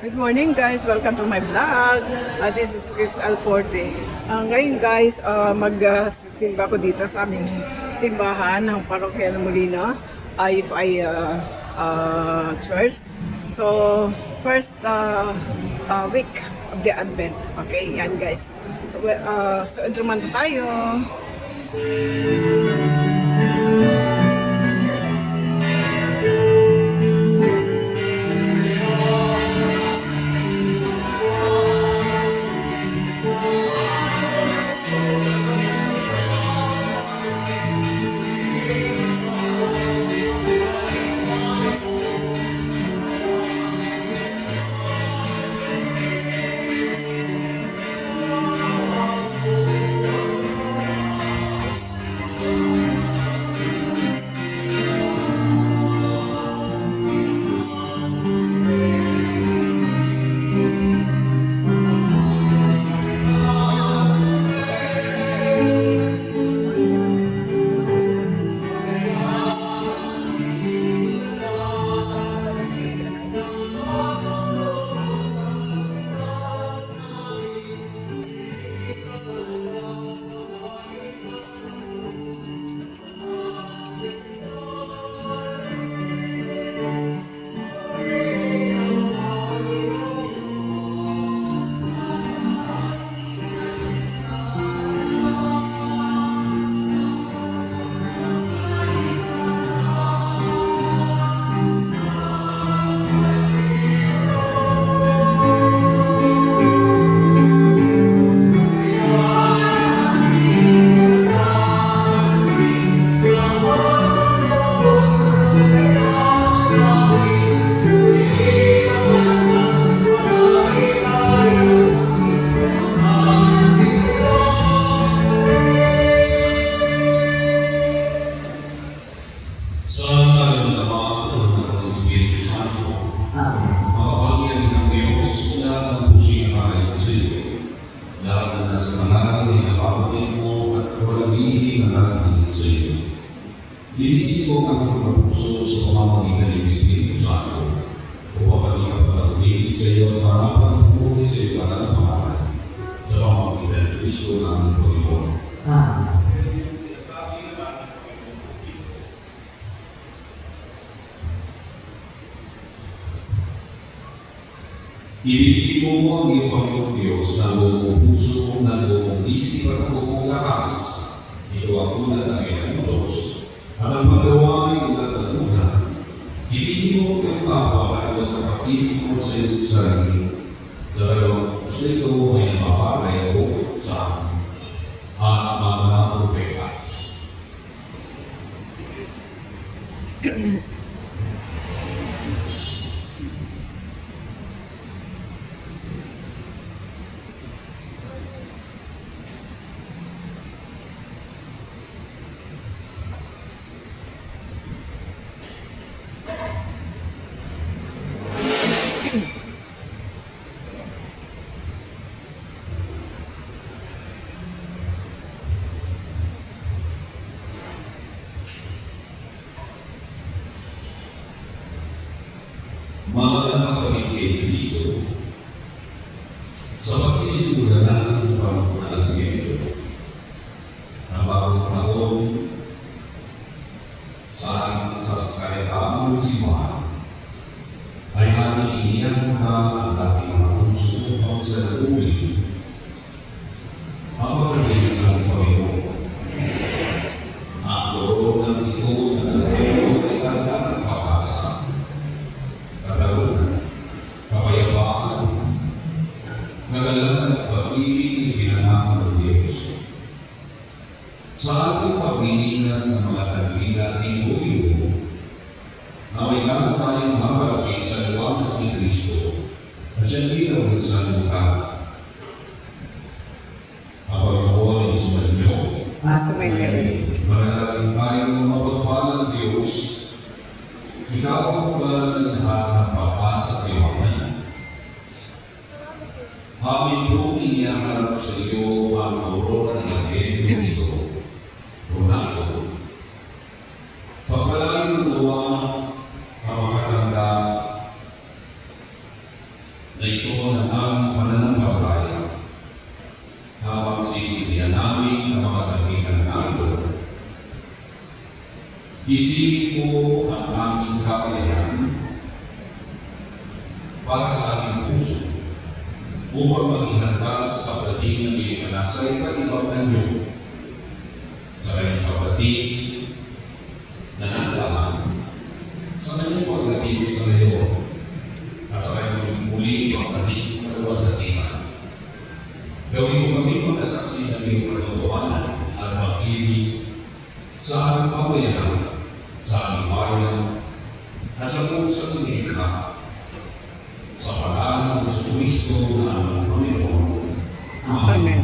Good morning guys! Welcome to my vlog. This is Chris Alforte. Ngayon guys, magsimba ko dito sa aming simbahan ng Parokya ng Molino, IFI Church. So, first week of the Advent. Okay, yan guys. So, instrument tayo. Linisin mo ang mga puso sa pamamagitan ng Espiritu Santo upang pati ka pagkakulitin sa iyo at marapan ang pumuli sa iyo para ng pangalan sa pamamagitan ng Kristo ng Panginoon. Ibigin mo ang iyong Panginoon Diyos ng buong puso, ng buong isip at ng buong lakas. Ito ang unang ng Diyos. At ang pagawa ay nagtatungan. Ibigin mo ang iyong kapwa at ang kapakilig mo sa iyong sarili. Sa kayong gusto ito ay napaparay ako sa akin. At mga propeta. Mga kapatid kay Kristo, sa pagsisimula natin ng pag-alagyan ng bagong taon sa ating sasakayataang simbahan, ay ating iniangka ang ating mga puso ang salubin ang pagdating ng Panginoon. Ang loob ng ito na nagkaroon ay tanda ng pag-asa, kapayapaan, kagalangan at pag-ibig na ginanang ng Diyos. Sa ating paglilinas ng mga tagli nating buhay, na may kamo tayong mamalapit sa liwanag ni Kristo na siyang ginawin sa lupa. Ang Panginoon ay sumainyo. Manalangin tayong mapagpalang Diyos. Ikaw ang kalanhan ng pag-asa kay Wakay. Amin po inihaharap sa iyo ang aurora ng Evangelyo nito. Ronaldo. Pagpalain mo nawa ang makatanda na ito ng aming pananampalataya habang sisindihan namin ang mga dakilang nato. Isipin mo ang aming kakayahan para sa ating puso upang maging handa sa pagdating ng iyong anak sa iba't-ibang anyo, sa kanyang pagdating na naglaan, sa kanyang pagdating sa ngayon, at sa kanyang muling pagdating sa kaluwalhatian. Gawin mo kami magkasaksi ng iyong katotohanan at pag-ibig sa aming pamayanan, sa aming bayan, at sa buong sa tunika, sa pangalan ng Kristo na aming Panginoon. Amen.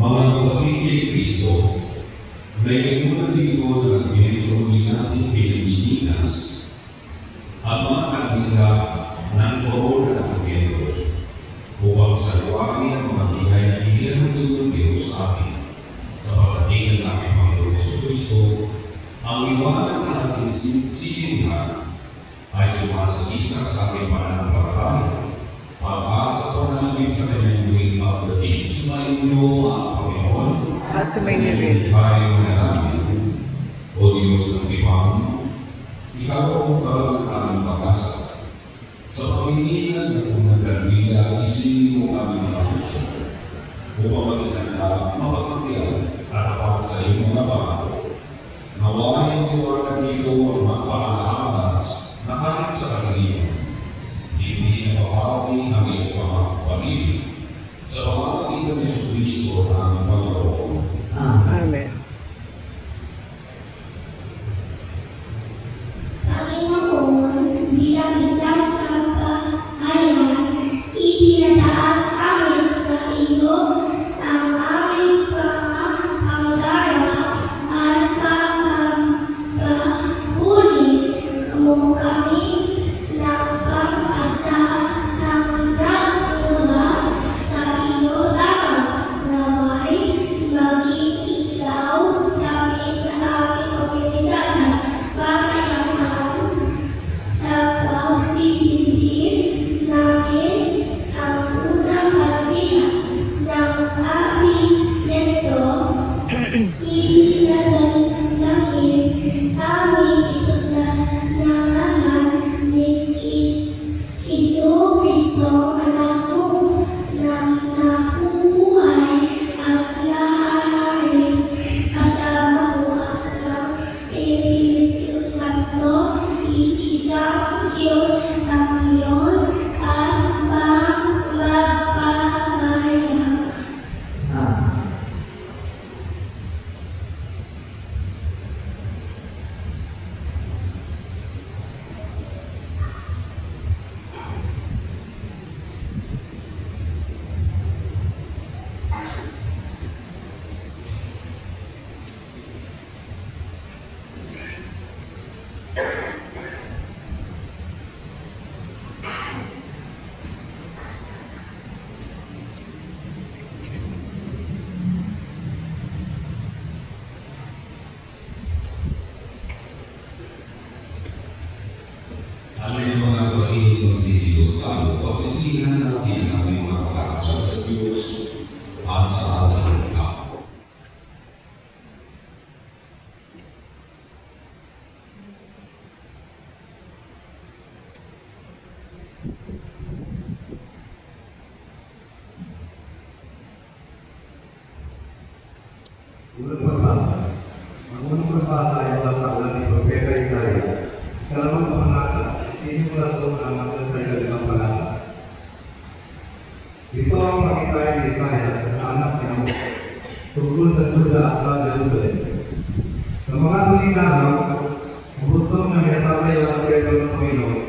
Mga kapatid kay Kristo, na yung unang linggo ng Advento muli natin pinagdidinas ang mga kandila ng korona ng Advento upang salwakin ang mga bigay na inihatid ng Diyos sa atin sa pagdating ng ating Panginoon Jesucristo. Ang iwanan na ating sisimula ay sumasagisa sa ating pananampalataya, pag-asa po namin sa kanyang muling pagdating. Sumayin niyo ang Panginoon. Sumayin rin. Tayo na namin, O Diyos ng Tiwang, ikaw ang karoon ng aming pag-asa. Sa Pangilinas na unang kandila, isinin mo aming mga puso upang maging handa mapagpagtiyan at apat sa iyong mga bago. Nawain mo ang dito ang mga pangalahabas na kahit sa kanilang hindi napapawi ang iyong pamilya sa pamamagitan ni Jesucristo ang Panginoon. Amen. Panginoon, bilang isang sambahayan, itinataas namin sa iyo ang aming pangarap at pagkakamahal. Unang pagbasa. Ang unang pagbasa ay mula sa aklat ni Propeta Isaiah. Ikalawang kabanata, sisimula sa unang hanggang sa ikalimang talata. Ito ang pakitain ni Isaiah na anak ni Amos tungkol sa Juda at sa Jerusalem. Sa mga huling araw, ang bundok na minatatayo ang templo ng Panginoon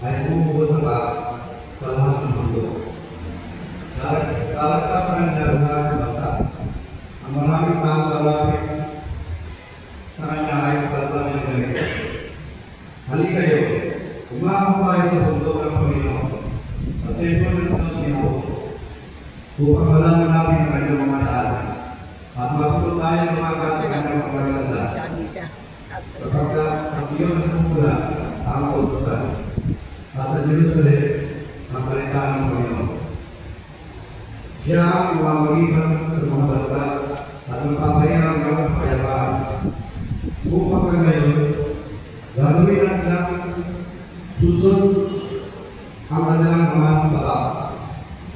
ay bumubog sa taas sa lahat ng bundok. Kalagsasan niya ang lahat ng bansa. Ang maraming taong lalapit sa kanya ay masasabi ng ganito. Halika kayo, umahon tayo sa bundok ng Panginoon, sa templo ng Diyos ni Yahweh, upang malaman namin ang kanyang mga daan, at matuto tayo lumagat sa kanyang mga landas, sapagkat sa Sion nagmumula ang kautusan, at sa Jerusalem ang salita ng Panginoon. Siya ang mamamagitan sa mga bansa at magpapahirang ng kapayapaan. Upang ngayon, gagawin natin susod ang kanilang mga baka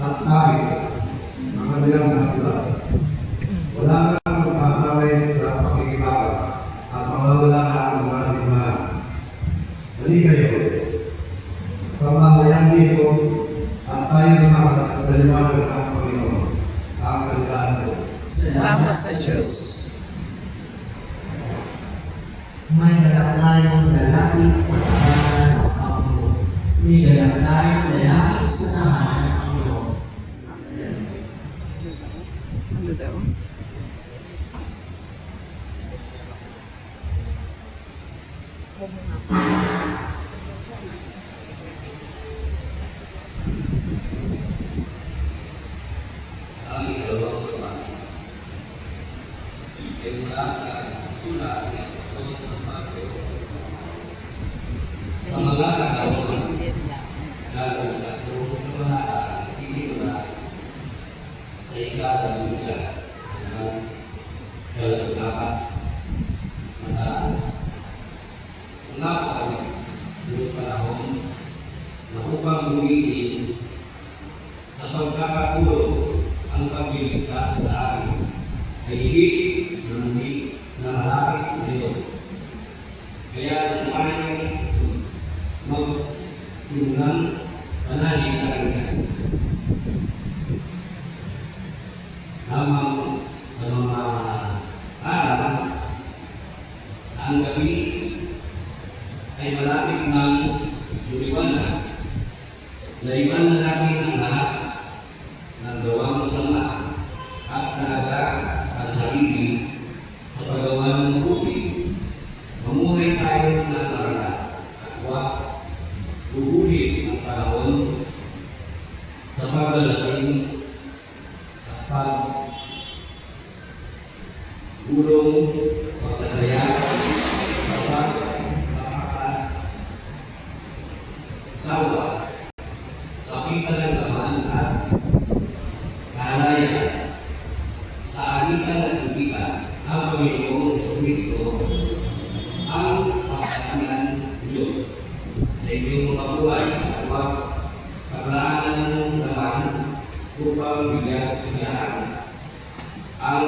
at kahit ang kanilang masila. Wala na magsasaway sa pakikibaka at mawawala na ang mga limahan. Halika kayo, sambahayan dito at tayo lumakat sa liwanag ng Panginoon, ang salita ng Diyos. Salamat sa Diyos. May galak tayong lalapit sa tahanan ng Panginoon. May galak tayong lalapit sa tahanan ng Panginoon. Ano daw? Ang ikalawang pagbasa ay mula sa sulat ni Apostol San Mateo. Sa mga kanaon, lalo na kung mga sisimula sa ikalawang isa hanggang kalawang-apat na taon. Nangako kami noong panahon na upang gumising sa pagkakatulog ang pagliligtas sa akin ay higit na muli na malapit nito. Kaya tayo magsimulang panalig sa kanya. Namang sa mga araw, ang gabi ay malapit ng lumiwanag. Naiwanan natin ang lahat ng gawang masama at talaga ang sarili sa paggawa ng mabuti. Mamuhay tayo ng narala at huwag gugulit ang panahon sa paglalasing at pag-ulong pagsasaya kapag nakakasawa sa pinagalaman at kahalaya sa alitan at kita ang Panginoong Jesucristo ang pagkakanan Diyos sa inyong mga buhay at huwag paglaanan ng naman upang bigyan siya ang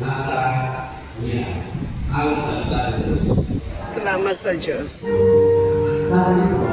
nasa niya ang salita ng Diyos. Salamat sa Diyos. Tayo po.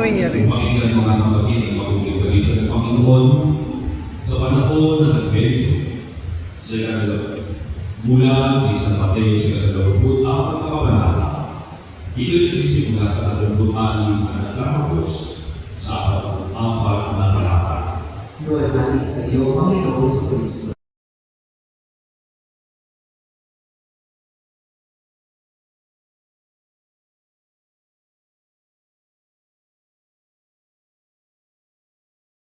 nangyari? Pakinggan mga kapatid ang mabuting balita ng Panginoon sa panahon ng Advento. Mula kay San Mateo sa 24 na kabanata. Ito'y nagsisimula sa 36 na nagtatapos sa 4 na talata. Lord, matis kayo, Panginoon sa